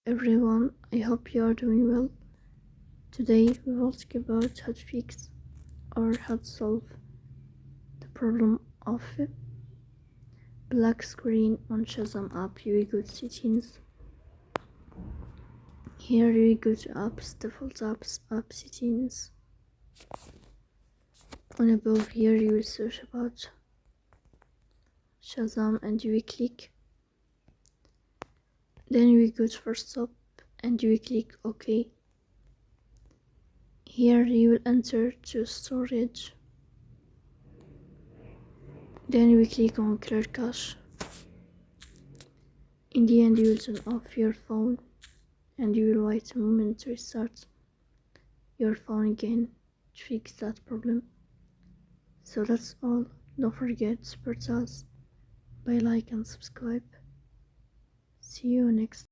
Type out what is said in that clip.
everyone, I hope you are doing well. Today we will talk about how to fix or how to solve the problem of black screen on Shazam app. You will go to settings. Here you will go to apps, default apps, app settings. On above here you will search about Shazam and you will click. Then you will go to first stop and you will click OK. Here you will enter to storage. Then you will click on clear cache. In the end you will turn off your phone and you will wait a moment to restart your phone again to fix that problem. So that's all. Don't forget to support us by like and subscribe. See you next time.